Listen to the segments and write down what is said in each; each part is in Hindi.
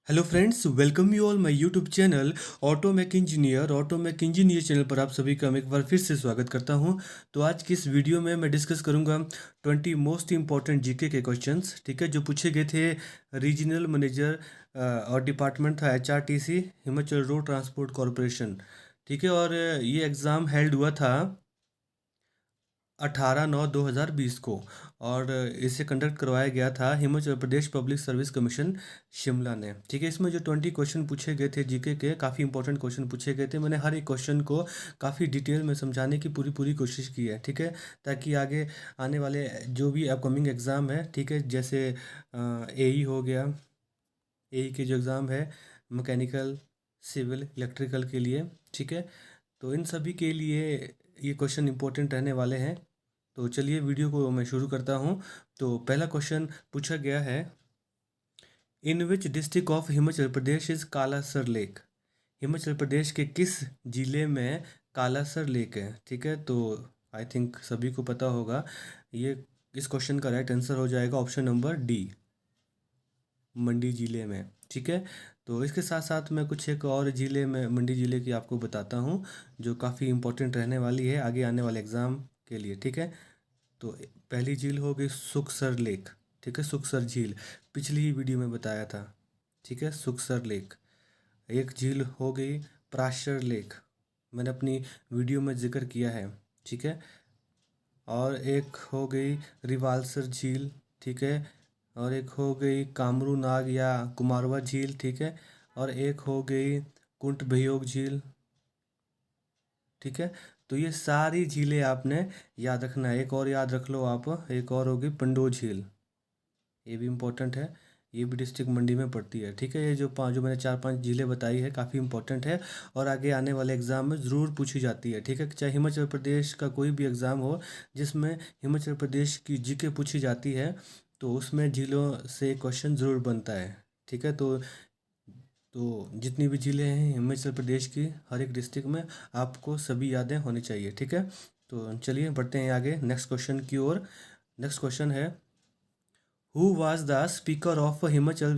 Hello friends, welcome you all my YouTube channel automech engineer channel पर आप सभी का मैं एक बार फिर से स्वागत करता हूं। तो आज की इस वीडियो में मैं डिस्कस करूंगा 20 मोस्ट इंपॉर्टेंट जीके के क्वेश्चंस, ठीक है, जो पूछे गए थे रीजनल मैनेजर और डिपार्टमेंट था HRTC Himachal road transport corporation, ठीक है। और ये एग्ज़ाम हेल्ड हुआ था 18/9/2020 को। और इसे कंडक्ट करवाया गया था Himachal Pradesh public service commission Shimla ने, ठीक है। इसमें जो 20 क्वेश्चन पूछे गए थे जीके के, काफ़ी इंपॉर्टेंट क्वेश्चन पूछे गए थे। मैंने हर एक क्वेश्चन को काफ़ी डिटेल में समझाने की पूरी पूरी कोशिश की है, ठीक है, ताकि आगे आने वाले जो भी अपकमिंग एग्ज़ाम है, ठीक है, जैसे एई हो गया, एई के जो एग्ज़ाम है मैकेनिकल, सिविल, इलेक्ट्रिकल के लिए, ठीक है, तो इन सभी के लिए ये क्वेश्चन इंपॉर्टेंट रहने वाले हैं। तो चलिए वीडियो को मैं शुरू करता हूँ। तो पहला क्वेश्चन पूछा गया है, in which district of Himachal Pradesh is Kalasar lake. Himachal Pradesh के किस जिले में कालासर लेक है, ठीक है। तो आई थिंक सभी को पता होगा, ये इस क्वेश्चन का राइट आंसर हो जाएगा ऑप्शन नंबर डी, मंडी ज़िले में, ठीक है। तो इसके साथ साथ मैं कुछ एक और ज़िले में मंडी ज़िले की आपको बताता हूँ, जो काफ़ी इंपॉर्टेंट रहने वाली है आगे आने वाले एग्ज़ाम के लिए, ठीक है। तो पहली झील हो गई सुखसर लेक, ठीक है, सुखसर झील, पिछली ही वीडियो में बताया था, ठीक है, सुखसर लेक। एक झील हो गई प्राशर लेक, मैंने अपनी वीडियो में जिक्र किया है, ठीक है। और एक हो गई रिवाल्सर झील, ठीक है। और एक हो गई कामरू नाग या कुमारवा झील, ठीक है। और एक हो गई कुंट भयोग झील, ठीक है। तो ये सारी झीलें आपने याद रखना है। एक और याद रख लो आप, एक और होगी पंडो झील, ये भी इम्पोर्टेंट है, ये भी डिस्ट्रिक्ट मंडी में पड़ती है, ठीक है। ये जो मैंने 4-5 झीलें बताई है काफ़ी इंपॉर्टेंट है और आगे आने वाले एग्ज़ाम में ज़रूर पूछी जाती है, ठीक है। चाहे हिमाचल प्रदेश का कोई भी एग्ज़ाम हो जिसमें हिमाचल प्रदेश की जीके पूछी जाती है, तो उसमें झीलों से क्वेश्चन ज़रूर बनता है, ठीक है। तो जितनी भी ज़िले हैं हिमाचल प्रदेश की, हर एक डिस्ट्रिक्ट में आपको सभी यादें होनी चाहिए, ठीक है। तो चलिए बढ़ते हैं आगे नेक्स्ट क्वेश्चन की ओर। नेक्स्ट क्वेश्चन है, who was the speaker of Himachal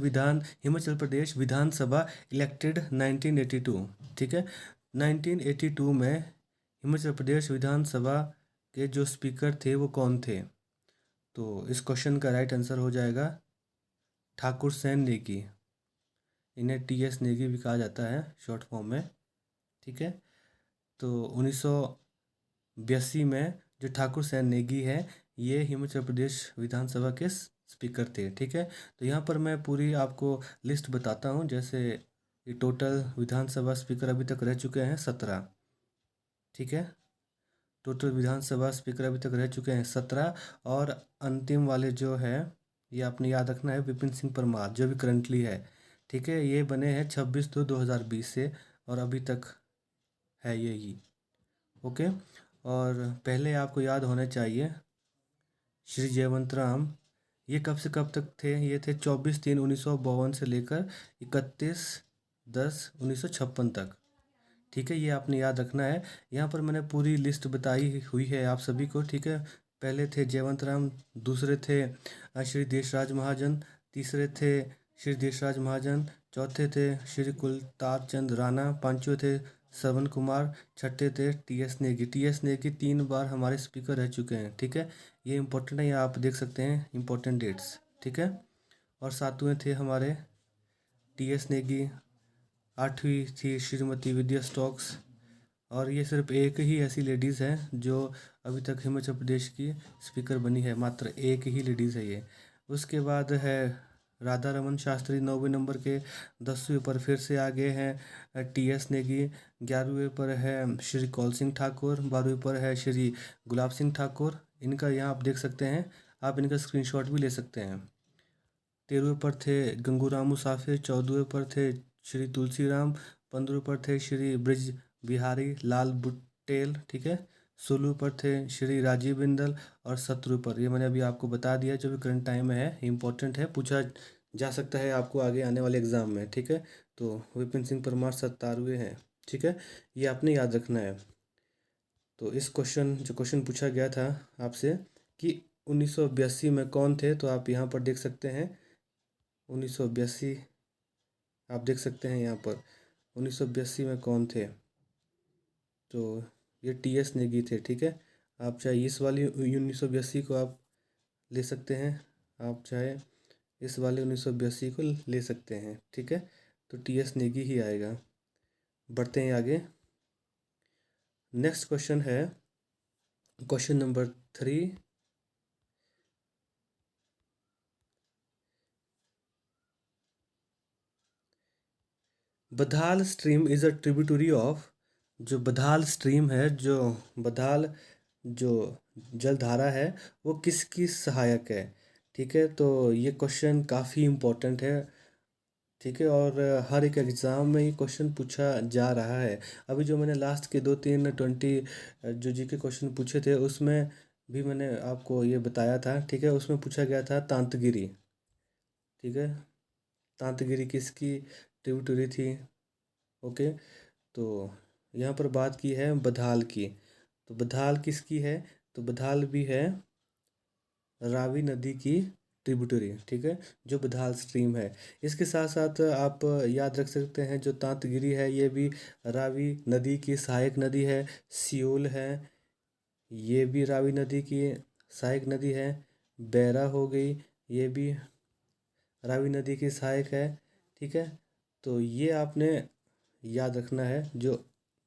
Pradesh Vidhan Sabha elected 1982, ठीक है। 1982 में हिमाचल प्रदेश विधानसभा के जो स्पीकर थे वो कौन थे। तो इस क्वेश्चन का राइट आंसर हो जाएगा ठाकुर सेन नेगी, इन्हें टीएस नेगी भी कहा जाता है शॉर्ट फॉर्म में, ठीक है। तो 1982 में जो ठाकुर सेन नेगी है, ये हिमाचल प्रदेश विधानसभा के स्पीकर थे, ठीक है। तो यहाँ पर मैं पूरी आपको लिस्ट बताता हूँ। जैसे ये टोटल विधानसभा स्पीकर अभी तक रह चुके हैं 17, ठीक है। टोटल विधानसभा स्पीकर अभी तक रह चुके हैं 17। और अंतिम वाले जो है, ये आपने याद रखना है, विपिन सिंह परमार जो भी करंटली है, ठीक है। ये बने हैं 26/2/2020 से और अभी तक है यही, ओके। और पहले आपको याद होने चाहिए श्री जयवंत राम, ये कब से कब तक थे, ये थे 24/3/1952 से लेकर 31/10/1956 तक, ठीक है। ये आपने याद रखना है। यहाँ पर मैंने पूरी लिस्ट बताई हुई है आप सभी को, ठीक है। पहले थे जयवंत राम, दूसरे थे श्री देशराज महाजन, तीसरे थे श्री देशराज महाजन, चौथे थे श्री कुलतार चंद राणा, पांचवें थे श्रवण कुमार, छठे थे टीएस नेगी। टीएस नेगी 3 बार हमारे स्पीकर रह चुके हैं, ठीक है। ये इंपॉर्टेंट है, ये आप देख सकते हैं इंपॉर्टेंट डेट्स, ठीक है। और सातवें थे हमारे टीएस नेगी, आठवीं थी श्रीमती विद्या स्टॉक्स। और ये सिर्फ एक ही ऐसी लेडीज़ है जो अभी तक हिमाचल प्रदेश की स्पीकर बनी है, मात्र एक ही लेडीज़ है ये। उसके बाद है राधा रमन शास्त्री 9वें नंबर के, 10वें पर फिर से आगे हैं टीएस नेगी, 11वें पर है श्री कौल सिंह ठाकुर, 12वें पर है श्री गुलाब सिंह ठाकुर। इनका यहाँ आप देख सकते हैं, आप इनका स्क्रीनशॉट भी ले सकते हैं। 13वें पर थे गंगूराम मुसाफिर, 14वें पर थे श्री तुलसीराम, 15वें पर थे श्री ब्रिज बिहारी लाल बुटेल, ठीक है। 16वें पर थे श्री राजीव बिंदल और 17वें पर, ये मैंने अभी आपको बता दिया, जो भी करंट टाइम में है, इंपॉर्टेंट है, पूछा जा सकता है आपको आगे आने वाले एग्जाम में, ठीक है। तो विपिन सिंह परमार 17वें हैं, ठीक है, ये आपने याद रखना है। तो इस क्वेश्चन पूछा गया था आपसे कि 1982 में कौन थे, तो आप यहाँ पर देख सकते हैं 1982 आप देख सकते हैं यहाँ पर 1982 में कौन थे, तो ये टी एस नेगी थे। ठीक है, आप चाहे इस वाली 1982 को आप ले सकते हैं, आप चाहे इस वाले 1982 को ले सकते हैं। ठीक है, तो टी एस नेगी ही आएगा। बढ़ते हैं आगे। नेक्स्ट क्वेश्चन है question number 3। Badhal stream is a tributary of, जो बधाल स्ट्रीम है, जो बधाल जो जलधारा है, वो किसकी सहायक है। ठीक है, तो ये क्वेश्चन काफ़ी इम्पोर्टेंट है। ठीक है, और हर एक एग्ज़ाम में ये क्वेश्चन पूछा जा रहा है। अभी जो मैंने लास्ट के 2-3 जो जी के क्वेश्चन पूछे थे, उसमें भी मैंने आपको ये बताया था। ठीक है, उसमें पूछा गया था तांतगिरी। ठीक है, तांतगिरी किसकी ट्रिब्यूटरी थी। ओके, तो यहाँ पर बात की है बधाल की, तो बधाल किसकी है, तो बधाल भी है रावी नदी की ट्रिब्यूटरी। ठीक है, जो बधाल स्ट्रीम है। इसके साथ साथ आप याद रख सकते हैं जो तांतगिरी है, ये भी रावी नदी की सहायक नदी है। सियोल है, ये भी रावी नदी की सहायक नदी है। बैरा हो गई, ये भी रावी नदी की सहायक है। ठीक है, तो ये आपने याद रखना है जो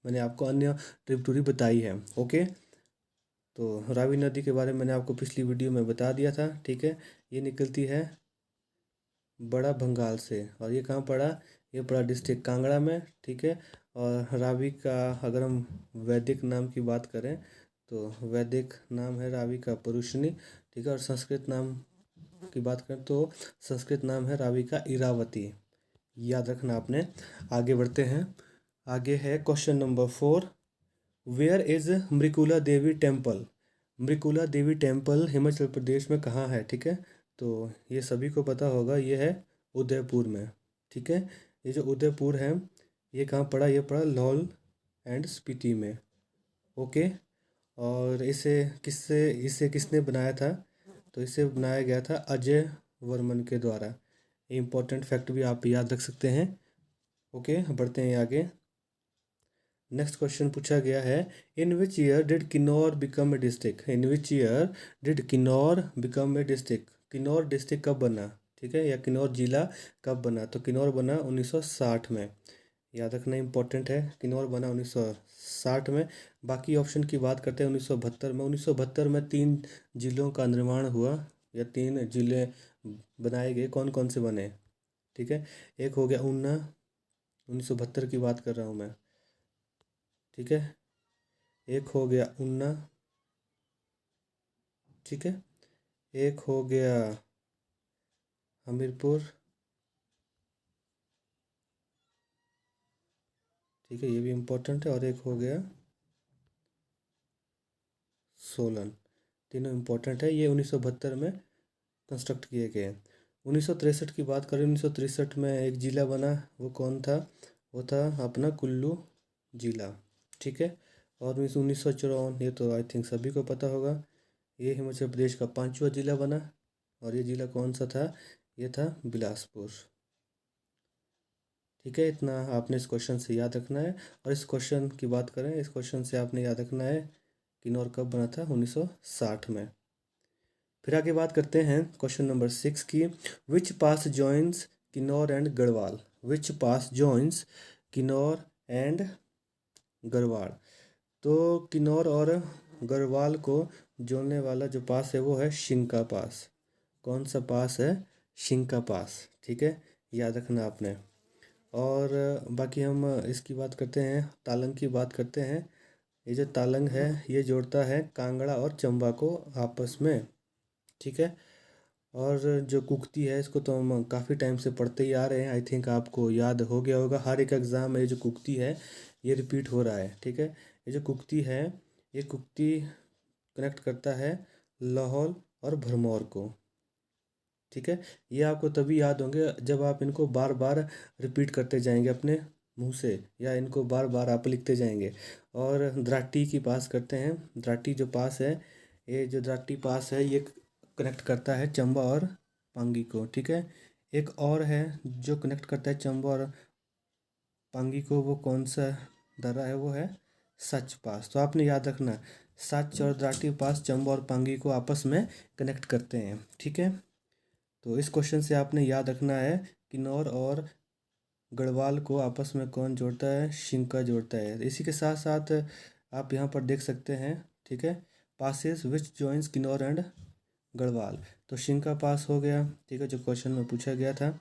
मैंने आपको अन्य ट्रिब्यूटरी बताई है। ओके, तो रावी नदी के बारे में मैंने आपको पिछली वीडियो में बता दिया था। ठीक है, ये निकलती है बड़ा भंगाल से, और ये कहाँ पड़ा, ये पड़ा डिस्ट्रिक्ट कांगड़ा में। ठीक है, और रावी का अगर हम वैदिक नाम की बात करें तो वैदिक नाम है रावी का परुशनी। ठीक है, और संस्कृत नाम की बात करें तो संस्कृत नाम है रावी का इरावती। याद रखना आपने। आगे बढ़ते हैं। आगे है question number 4। Where is Mrikula Devi temple. Mrikula Devi temple Himachal Pradesh में कहाँ है। ठीक है, तो ये सभी को पता होगा, ये है उदयपुर में। ठीक है, ये जो उदयपुर है, ये कहाँ पड़ा, ये पड़ा लाहौल एंड स्पीति में। ओके, और इसे किसने बनाया था, तो इसे बनाया गया था अजय वर्मन के द्वारा। इम्पोर्टेंट फैक्ट भी आप याद रख सकते हैं। ओके, बढ़ते हैं आगे। नेक्स्ट क्वेश्चन पूछा गया है, in which year did Kinnaur become a district. In which year did Kinnaur become a district. Kinnaur district कब बना। ठीक है, या किन्नौर जिला कब बना, तो किन्नौर बना 1960 में। याद रखना इंपॉर्टेंट है, किन्नौर बना 1960 में। बाकी ऑप्शन की बात करते हैं 1972 में। 1972 में 3 जिलों का निर्माण हुआ, या 3 जिले बनाए गए। कौन कौन से बने। ठीक है, एक हो गया ऊना, 1972 की बात कर रहा हूँ मैं। ठीक है, एक हो गया ऊना। ठीक है, एक हो गया हमीरपुर। ठीक है, ये भी इम्पोर्टेंट है। और एक हो गया सोलन। तीनों इम्पोर्टेंट है, ये 1972 में कंस्ट्रक्ट किए गए। 1963 की बात करें, 1963 में एक जिला बना, वो कौन था, वो था अपना कुल्लू जिला। ठीक है, और 1954, ये तो आई थिंक सभी को पता होगा, ये हिमाचल प्रदेश का 5वां जिला बना। और ये जिला कौन सा था, ये था बिलासपुर। ठीक है, इतना आपने इस क्वेश्चन से याद रखना है। और इस क्वेश्चन की बात करें, इस क्वेश्चन से आपने याद रखना है किन्नौर कब बना था, 1960 में। फिर आगे बात करते हैं क्वेश्चन नंबर 6 की। Which pass joins Kinnaur and Garhwal. Which pass joins Kinnaur and Garhwal. तो किन्नौर और गढ़वाल को जोड़ने वाला जो पास है वो है शिंका पास। कौन सा पास है, शिंका पास। ठीक है, याद रखना आपने। और बाकी हम इसकी बात करते हैं, तालंग की बात करते हैं। ये जो तालंग है, ये जोड़ता है कांगड़ा और चंबा को आपस में। ठीक है, और जो कुक्ति है, इसको तो हम काफ़ी टाइम से पढ़ते ही आ रहे हैं। आई थिंक आपको याद हो गया होगा, हर एक एग्ज़ाम में ये जो कुक्ति है ये रिपीट हो रहा है। ठीक है, ये जो कुक्ति है, ये कुक्ति कनेक्ट करता है लाहौल और भरमौर को। ठीक है, ये आपको तभी याद होंगे जब आप इनको बार बार रिपीट करते जाएंगे अपने मुंह से, या इनको बार बार आप लिखते जाएंगे। और द्राटी की पास करते हैं। द्राटी जो पास है, ये जो द्राटी पास है, ये कनेक्ट करता है चंबा और पांगी को। ठीक है, एक और है जो कनेक्ट करता है चंबा और पांगी को, वो कौन सा दर्रा है? वो है सच पास। तो आपने याद रखना, सच और द्राटी पास चंबा और पांगी को आपस में कनेक्ट करते हैं, ठीक है। तो इस क्वेश्चन से आपने याद रखना है किन्नौर और गढ़वाल को आपस में कौन जोड़ता है? शिंका जोड़ता है। इसी के साथ साथ आप यहाँ पर देख सकते हैं, ठीक है, passes which joins Kinnaur and Garhwal. तो शिंका पास हो गया, ठीक है, जो क्वेश्चन में पूछा गया था,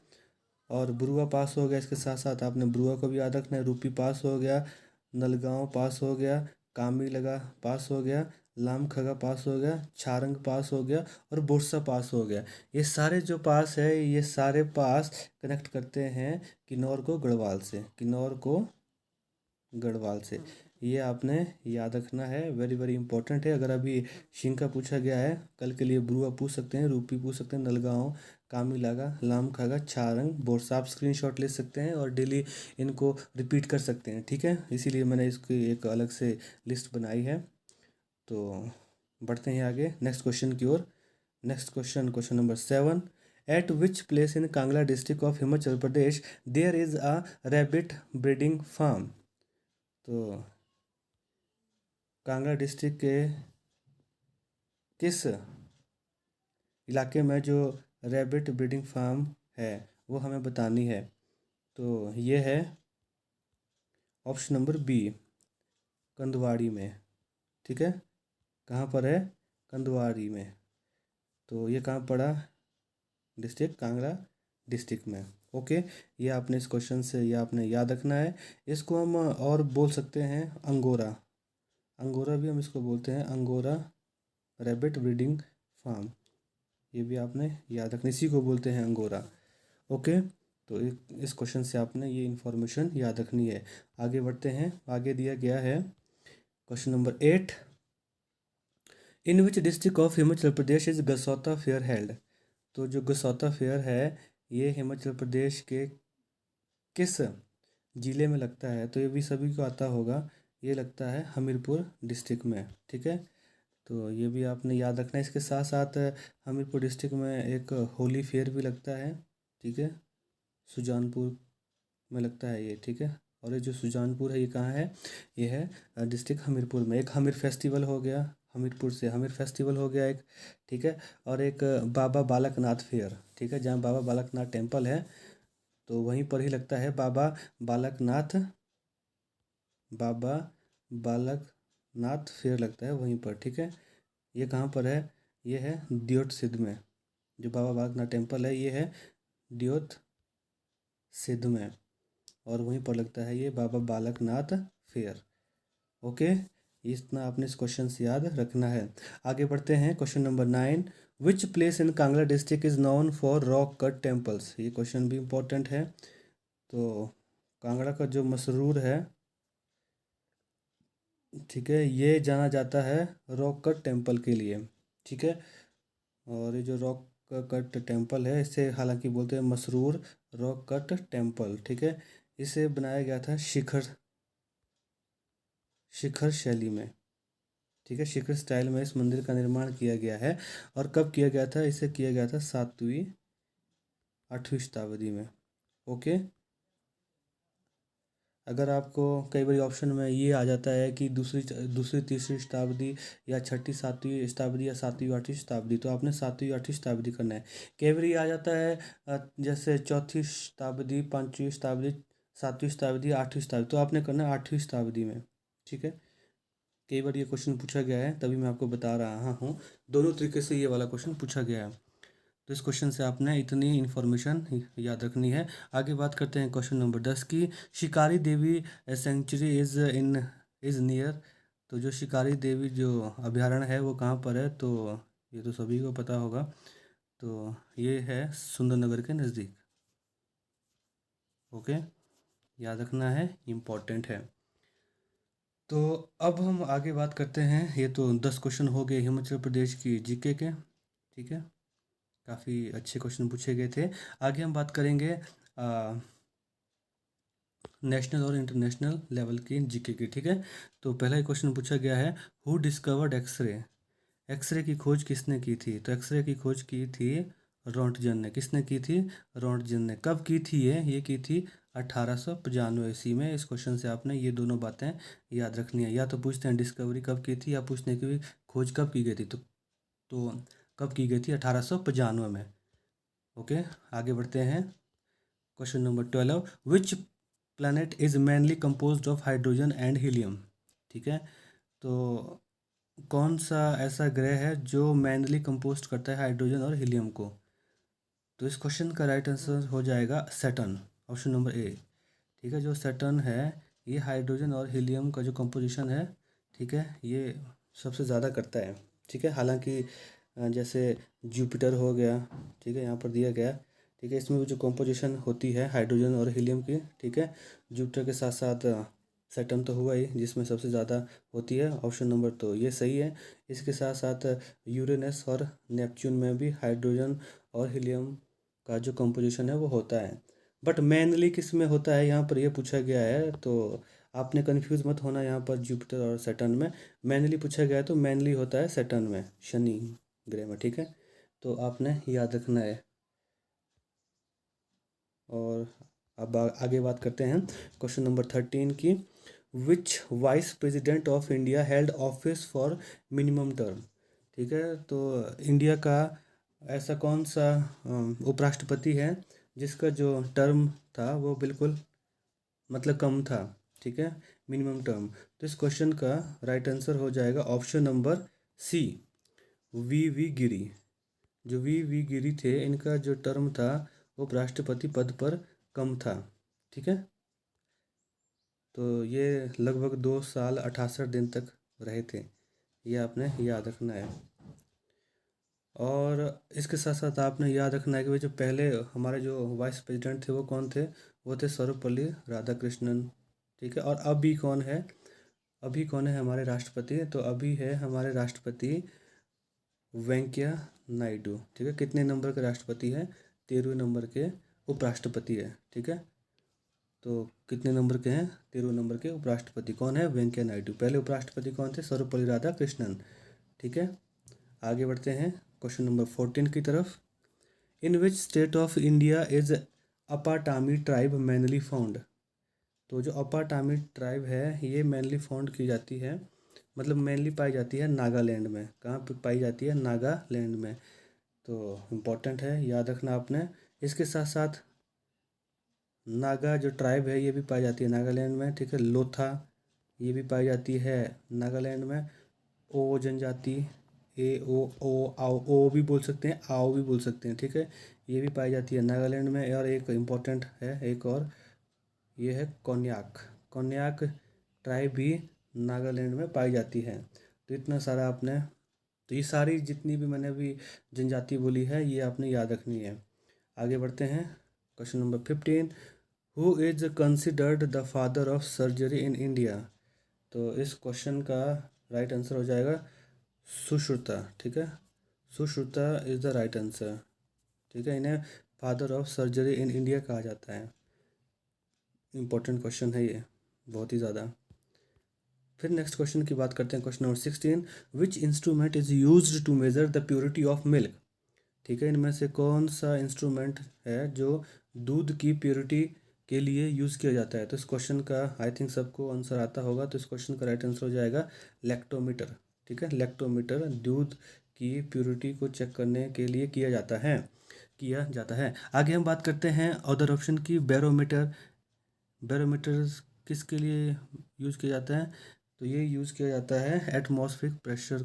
और बुरुआ पास हो गया। इसके साथ साथ आपने बुरुआ को भी याद रखना है। रूपी पास हो गया, नलगांव पास हो गया, कामी लगा पास हो गया, लामखगा पास हो गया, छारंग पास हो गया और बुरसा पास हो गया। ये सारे जो पास है, ये सारे पास कनेक्ट करते हैं किन्नौर को गढ़वाल से, किन्नौर को गढ़वाल से। ये आपने याद रखना है, वेरी वेरी इंपॉर्टेंट है। अगर अभी शिंका पूछा गया है, कल के लिए बुरुआ पूछ सकते हैं, रूपी पूछ सकते हैं, नलगांव, कामीलागा, लामखागा, छारंग, बोरसा। आप स्क्रीनशॉट ले सकते हैं और डेली इनको रिपीट कर सकते हैं, ठीक है। इसीलिए मैंने इसकी एक अलग से लिस्ट बनाई है। तो बढ़ते हैं आगे नेक्स्ट क्वेश्चन की ओर। Next question, question number 7। At which place in Kangra district of Himachal Pradesh there is a rabbit breeding farm? तो कांगड़ा डिस्ट्रिक्ट के किस इलाके में जो रैबिट ब्रीडिंग फार्म है वो हमें बतानी है। तो ये है ऑप्शन नंबर बी, कंदवाड़ी में, ठीक है। कहाँ पर है? कंदवाड़ी में। तो ये कहाँ पड़ा? डिस्ट्रिक्ट कांगड़ा डिस्ट्रिक्ट में, ओके। ये आपने इस क्वेश्चन से ये आपने याद रखना है। इसको हम और बोल सकते हैं अंगोरा, अंगोरा भी हम इसको बोलते हैं, अंगोरा रैबिट ब्रीडिंग फार्म। ये भी आपने याद रखना, इसी को बोलते हैं अंगोरा, ओके। तो इस क्वेश्चन से आपने ये इन्फॉर्मेशन याद रखनी है। आगे बढ़ते हैं, आगे दिया गया है question number 8। In which district of Himachal Pradesh is Gasauta fair held? तो जो गसौता फेयर है ये हिमाचल प्रदेश के किस ज़िले में लगता है? तो ये भी सभी को आता होगा, ये लगता है हमीरपुर डिस्ट्रिक्ट में, ठीक है। तो ये भी आपने याद रखना है। इसके साथ साथ हमीरपुर डिस्ट्रिक्ट में एक होली फेयर भी लगता है, ठीक है, सुजानपुर में लगता है ये, ठीक है। और ये जो सुजानपुर है ये कहाँ है? ये है डिस्ट्रिक्ट हमीरपुर में। एक हमीर फेस्टिवल हो गया, हमीरपुर से हमीर फेस्टिवल हो गया एक, ठीक है। और एक बाबा बालकनाथ फेयर, ठीक है, जहाँ बाबा बालकनाथ टेम्पल है तो वहीं पर ही लगता है बाबा बालकनाथ, बाबा बालकनाथ फेयर लगता है वहीं पर, ठीक है। ये कहाँ पर है? ये है दियोट सिद्ध में। जो बाबा बालकनाथ टेम्पल है ये है दियोट सिद्ध में, और वहीं पर लगता है ये बाबा बालकनाथ फेयर, ओके। इतना आपने इस क्वेश्चन से याद रखना है। आगे बढ़ते हैं, question number 9। Which place in Kangra district is known for rock cut temples? ये क्वेश्चन भी इम्पोर्टेंट है। तो कांगड़ा का जो मशहूर है, ठीक है, ये जाना जाता है रॉक कट टेम्पल के लिए, ठीक है। और ये जो रॉक कट टेम्पल है इसे हालांकि बोलते हैं मसरूर रॉक कट टेम्पल, ठीक है। इसे बनाया गया था शिखर शिखर शैली में, ठीक है, शिखर स्टाइल में इस मंदिर का निर्माण किया गया है। और कब किया गया था? इसे किया गया था 7वीं 8वीं शताब्दी में, ओके। अगर आपको कई बार ऑप्शन में ये आ जाता है कि दूसरी दूसरी तीसरी शताब्दी या छठी सातवीं शताब्दी या 7वीं 8वीं शताब्दी, तो आपने 7वीं 8वीं शताब्दी करना है। कई बार ये आ जाता है जैसे चौथी शताब्दी, 5वीं शताब्दी, 7वीं शताब्दी, 8वीं शताब्दी, तो आपने करना है 8वीं शताब्दी में, ठीक है। कई बार ये क्वेश्चन पूछा गया है तभी मैं आपको बता रहा हूँ, दोनों तरीके से ये वाला क्वेश्चन पूछा गया है। तो इस क्वेश्चन से आपने इतनी इन्फॉर्मेशन याद रखनी है। आगे बात करते हैं क्वेश्चन नंबर 10 की। शिकारी देवी सेंचुरी इज़ नियर? तो जो शिकारी देवी जो अभ्यारण्य है वो कहाँ पर है? तो ये तो सभी को पता होगा, तो ये है सुंदरनगर के नज़दीक, ओके। याद रखना है, इम्पॉर्टेंट है। तो अब हम आगे बात करते हैं, ये तो 10 क्वेश्चन हो गए हिमाचल प्रदेश की जीके के, ठीक है, काफ़ी अच्छे क्वेश्चन पूछे गए थे। आगे हम बात करेंगे नेशनल और इंटरनेशनल लेवल की जीके की, ठीक है। तो पहला ही क्वेश्चन पूछा गया है, हु डिस्कवर्ड एक्सरे? एक्सरे की खोज किसने की थी? तो एक्सरे की खोज की थी रोंटजन ने, किसने की थी? रोंटजन ने। कब की थी ये की थी 1895 ईस्वी में। इस क्वेश्चन से आपने ये दोनों बातें याद रखनी है। या तो पूछते हैं डिस्कवरी कब की थी, या पूछते हैं कि खोज कब की गई थी। तो कब की गई थी? 1895 में। ओके, आगे बढ़ते हैं। Question number 12, which planet is mainly composed of hydrogen and helium? ठीक है, तो कौन सा ऐसा ग्रह है जो मेनली कंपोस्ट करता है हाइड्रोजन और हीलियम को? तो इस क्वेश्चन का राइट आंसर हो जाएगा सैटर्न, ऑप्शन नंबर ए। ठीक है, जो सैटर्न है ये हाइड्रोजन और हीलियम का जो कंपोजिशन है, ठीक है, ये सबसे ज़्यादा करता है। ठीक है, हालांकि जैसे जुपिटर हो गया, ठीक है, यहाँ पर दिया गया, ठीक है, इसमें भी जो कंपोजिशन होती है हाइड्रोजन और हीलियम की, ठीक है, जुपिटर के साथ साथ सैटर्न तो हुआ ही जिसमें सबसे ज़्यादा होती है, ऑप्शन नंबर तो ये सही है। इसके साथ साथ यूरेनस और नेपच्यून में भी हाइड्रोजन और हीलियम का जो कंपोजिशन है वो होता है। बट मेनली किस में होता है यहाँ पर ये पूछा गया है, तो आपने कंफ्यूज मत होना यहाँ पर जुपिटर और सैटर्न में। मेनली पूछा गया है तो मेनली होता है सैटर्न में, शनि ग्रह में। ठीक है, तो आपने याद रखना है। और अब आगे बात करते हैं क्वेश्चन नंबर 13 की। Which vice president of India held office for minimum term? ठीक है, तो इंडिया का ऐसा कौन सा उपराष्ट्रपति है जिसका जो टर्म था वो बिल्कुल मतलब कम था? ठीक है, मिनिमम टर्म। तो इस क्वेश्चन का राइट आंसर हो जाएगा ऑप्शन नंबर सी, वी गिरी। जो वी गिरी थे, इनका जो टर्म था वो राष्ट्रपति पद पर कम था। ठीक है, तो ये लगभग 2 साल 68 दिन तक रहे थे, ये आपने याद रखना है। और इसके साथ साथ आपने याद रखना है कि भाई जो पहले हमारे जो वाइस प्रेसिडेंट थे वो कौन थे? वो थे सर्वपल्ली राधाकृष्णन। ठीक है, और अभी कौन है? अभी कौन है हमारे राष्ट्रपति? तो अभी है हमारे राष्ट्रपति वेंकैया नायडू। ठीक है, कितने नंबर के राष्ट्रपति है? 13वें नंबर के उपराष्ट्रपति है। ठीक है, तो कितने नंबर के हैं? 13वें नंबर के उपराष्ट्रपति कौन है? वेंकैया नायडू। पहले उपराष्ट्रपति कौन थे? सर्वपल्ली राधाकृष्णन। ठीक है, आगे बढ़ते हैं क्वेश्चन नंबर 14 की तरफ। In which state of India is Apatani tribe mainly found? तो जो अपाटामी ट्राइब है ये मेनली फाउंड की जाती है, मतलब मेनली पाई जाती है नागालैंड में। कहाँ पे पाई जाती है? नागालैंड में। तो इम्पोर्टेंट है, याद रखना आपने। इसके साथ साथ नागा जो ट्राइब है ये भी पाई जाती है नागालैंड में। ठीक है, लोथा ये भी पाई जाती है नागालैंड में। ओ जनजाति, ए ओ ओ आओ, ओ भी बोल सकते हैं, आओ भी बोल सकते हैं। ठीक है, ये भी पाई जाती है नागालैंड में। और एक इम्पोर्टेंट है एक और, ये है कोन्याक। कोन्याक ट्राइब भी नागालैंड में पाई जाती है। तो इतना सारा आपने, तो ये सारी जितनी भी मैंने अभी जनजाति बोली है ये आपने याद रखनी है। आगे बढ़ते हैं question number 15। Who is considered the father of surgery in India? तो इस क्वेश्चन का राइट आंसर हो जाएगा सुश्रुता। ठीक है, Sushruta is the right answer. ठीक है, इन्हें father of surgery in India कहा जाता है। इम्पोर्टेंट क्वेश्चन है ये, बहुत ही ज़्यादा। फिर नेक्स्ट क्वेश्चन की बात करते हैं, question number 16। Which instrument is used to measure the purity of milk? ठीक है, इनमें से कौन सा इंस्ट्रूमेंट है जो दूध की प्योरिटी के लिए यूज़ किया जाता है? तो इस क्वेश्चन का आई थिंक सबको आंसर आता होगा। तो इस क्वेश्चन का राइट आंसर हो जाएगा लैक्टोमीटर। ठीक है, लैक्टोमीटर दूध की प्योरिटी को चेक करने के लिए किया जाता है। आगे हम बात करते हैं अदर ऑप्शन की, बैरोमीटर। बैरोमीटर किसके लिए यूज़ किया जाता है? तो ये यूज़ किया जाता है एटमॉस्फेरिक प्रेशर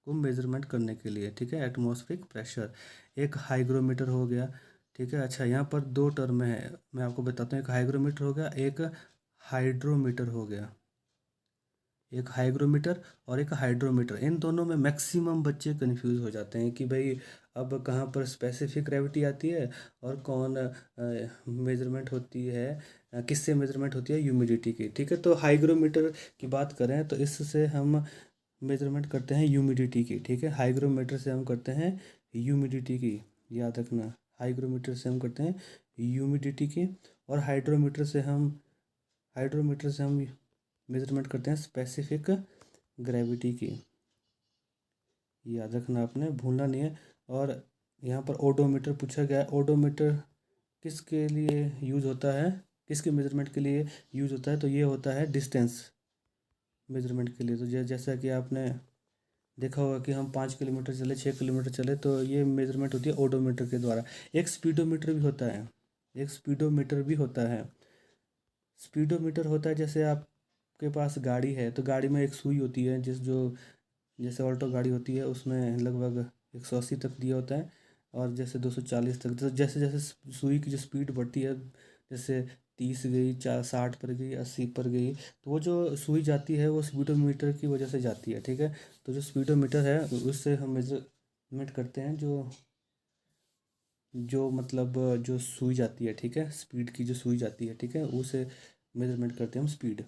को मेजरमेंट करने के लिए। ठीक है, एटमॉस्फेरिक प्रेशर। एक हाइग्रोमीटर हो गया। ठीक है, अच्छा यहाँ पर दो टर्म है, मैं आपको बताता हूँ। एक हाइग्रोमीटर हो गया, एक हाइड्रोमीटर हो गया। एक हाइग्रोमीटर और एक हाइड्रोमीटर, इन दोनों में मैक्सिमम बच्चे कंफ्यूज हो जाते हैं कि भाई अब कहाँ पर स्पेसिफिक ग्रेविटी आती है और कौन मेजरमेंट होती है, किससे मेजरमेंट होती है? ह्यूमिडिटी की। ठीक है, तो हाइग्रोमीटर की बात करें तो इससे हम मेजरमेंट करते हैं ह्यूमिडिटी की। ठीक है, हाइग्रोमीटर से हम करते हैं ह्यूमिडिटी की, याद रखना। हाइग्रोमीटर से हम करते हैं ह्यूमिडिटी की, और हाइड्रोमीटर से हम मेजरमेंट करते हैं स्पेसिफिक ग्रेविटी की। याद रखना, आपने भूलना नहीं है। और यहाँ पर ओडोमीटर पूछा गया है। ओडोमीटर किसके लिए यूज़ होता है, किसके मेजरमेंट के लिए यूज़ होता है, तो ये होता है डिस्टेंस मेजरमेंट के लिए। तो जैसा कि आपने देखा होगा कि हम 5 किलोमीटर चले, 6 किलोमीटर चले, तो ये मेजरमेंट होती है ओडोमीटर के द्वारा। एक स्पीडोमीटर भी होता है, एक स्पीडोमीटर भी होता है। स्पीडोमीटर होता है जैसे आपके पास गाड़ी है, तो गाड़ी में एक सुई होती है, जैसे ऑल्टो गाड़ी होती है उसमें लगभग 180 तक दिया होता है, और जैसे 240 तक। तो जैसे जैसे सुई की जो स्पीड बढ़ती है, जैसे 30 गई, 60 पर गई, 80 पर गई, तो वो जो सुई जाती है वो स्पीडोमीटर की वजह से जाती है, ठीक है। तो जो स्पीडोमीटर है उससे हम मेजरमेंट करते हैं, जो जो मतलब जो सुई जाती है, ठीक है, स्पीड की जो सुई जाती है, ठीक है, उसे मेजरमेंट करते हैं हम स्पीड।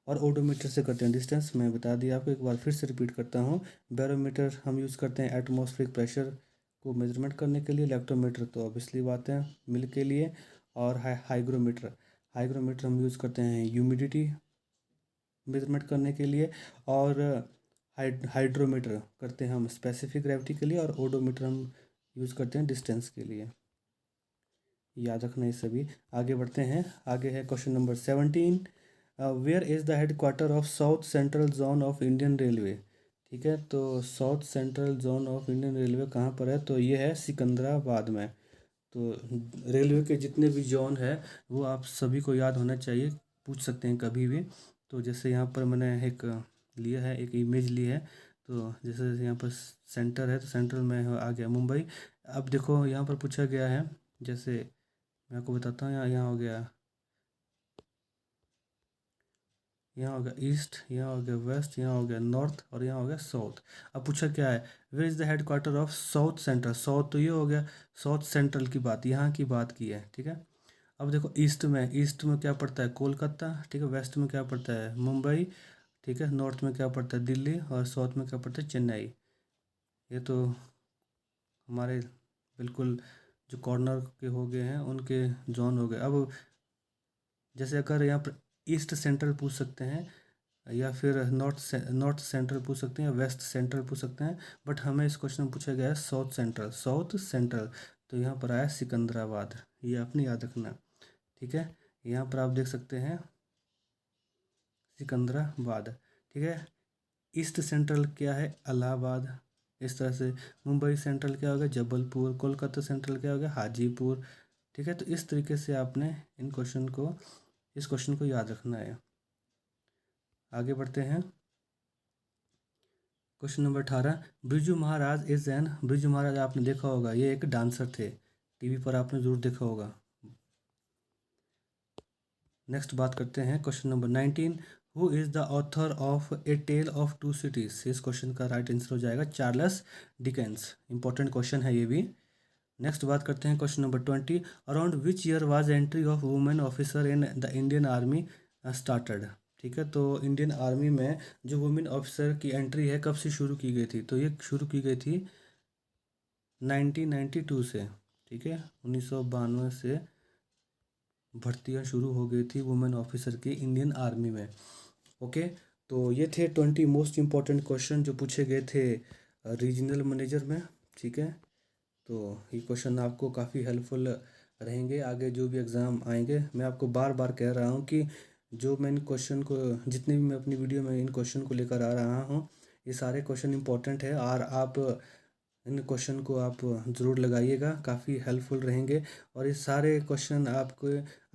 और ओडोमीटर से करते हैं डिस्टेंस। मैं बता दिया आपको, एक बार फिर से रिपीट करता हूँ। बैरोमीटर हम यूज़ करते हैं एटमॉस्फेरिक प्रेशर को मेजरमेंट करने के लिए। इलेक्ट्रोमीटर तो ऑब्वियसली बात है मिल के लिए। और हाइग्रोमीटर, हाइग्रोमीटर हम यूज़ करते हैं ह्यूमिडिटी मेजरमेंट करने के लिए। और हाइड्रोमीटर करते हैं हम स्पेसिफिक ग्रेविटी के लिए। और ओडोमीटर हम यूज़ करते हैं डिस्टेंस के लिए। याद रखना ये सभी। आगे बढ़ते हैं। आगे है question number 17। Where is the head quarter of south central zone of Indian railway. ठीक है, तो south central zone of Indian railway कहाँ पर है, तो ये है सिकंदराबाद में। तो रेलवे के जितने भी जोन है वो आप सभी को याद होना चाहिए, पूछ सकते हैं कभी भी। तो जैसे यहाँ पर मैंने एक लिया है, एक इमेज ली है। तो जैसे यहाँ पर सेंटर है, तो सेंट्रल में आ गया मुंबई। अब देखो यहाँ पर पूछा गया है, जैसे मैं आपको बताता हूँ। यहाँ हो गया, यहाँ हो गया ईस्ट, यहाँ हो गया वेस्ट, यहाँ हो गया नॉर्थ, और यहाँ हो गया साउथ। अब पूछा क्या है, where is the head quarter of south central. South तो ये हो गया, साउथ सेंट्रल की बात, यहाँ की बात की है, ठीक है। अब देखो ईस्ट में क्या पड़ता है, कोलकाता, ठीक है। वेस्ट में क्या पड़ता है, मुंबई, ठीक है। नॉर्थ में क्या पड़ता है, दिल्ली। और साउथ में क्या पड़ता है, चेन्नई। ये तो हमारे बिल्कुल जो कॉर्नर के हो गए हैं उनके जोन हो गए। अब जैसे अगर यहाँ पर ईस्ट सेंट्रल पूछ सकते हैं, या फिर नॉर्थ सेंट्रल पूछ सकते हैं, या वेस्ट सेंट्रल पूछ सकते हैं, बट हमें इस क्वेश्चन में पूछा गया है साउथ सेंट्रल, साउथ सेंट्रल। तो यहाँ पर आया सिकंदराबाद, ये आपने याद रखना, ठीक है। यहाँ पर आप देख सकते हैं सिकंदराबाद, ठीक है। ईस्ट सेंट्रल क्या है, इलाहाबाद, इस तरह से। मुंबई सेंट्रल क्या होगा, जबलपुर। कोलकाता सेंट्रल क्या होगा, हाजीपुर, ठीक है। तो इस तरीके से आपने इस क्वेश्चन को याद रखना है। आगे बढ़ते हैं। Question number 18। Birju Maharaj is an. Birju Maharaj आपने देखा होगा, ये एक डांसर थे, टीवी पर आपने जरूर देखा होगा। नेक्स्ट बात करते हैं question number 19। Who is the author of a tale of two cities. इस क्वेश्चन का राइट आंसर हो जाएगा चार्ल्स डिकेंस। इंपॉर्टेंट क्वेश्चन है ये भी। नेक्स्ट बात करते हैं question number 20। Around which year was entry of women officer in the Indian army started. ठीक है, तो इंडियन आर्मी में जो वुमेन ऑफिसर की एंट्री है कब से शुरू की गई थी, तो ये शुरू की गई थी 1992 से, ठीक है। 1992 से भर्तियां शुरू हो गई थी वुमेन ऑफिसर की इंडियन आर्मी में। ओके, तो ये थे 20 मोस्ट इम्पॉर्टेंट क्वेश्चन जो पूछे गए थे रीजनल मैनेजर में, ठीक है। तो ये क्वेश्चन आपको काफ़ी हेल्पफुल रहेंगे आगे जो भी एग्ज़ाम आएंगे। मैं आपको बार बार कह रहा हूँ कि जो मैं इन क्वेश्चन को, जितने भी मैं अपनी वीडियो में इन क्वेश्चन को लेकर आ रहा हूँ, ये सारे क्वेश्चन इंपॉर्टेंट है, और आप इन क्वेश्चन को आप ज़रूर लगाइएगा, काफ़ी हेल्पफुल रहेंगे। और ये सारे क्वेश्चन आपको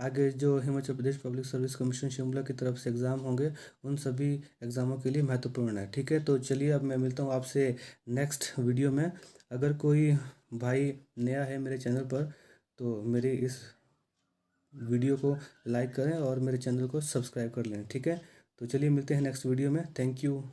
आगे जो Himachal Pradesh public service commission Shimla की तरफ से एग्ज़ाम होंगे उन सभी एग्ज़ामों के लिए महत्वपूर्ण है, ठीक है। तो चलिए अब मैं मिलता हूँ आपसे नेक्स्ट वीडियो में। अगर कोई भाई नया है मेरे चैनल पर, तो मेरे इस वीडियो को लाइक करें और मेरे चैनल को सब्सक्राइब कर लें, ठीक है। तो चलिए मिलते हैं नेक्स्ट वीडियो में। Thank you.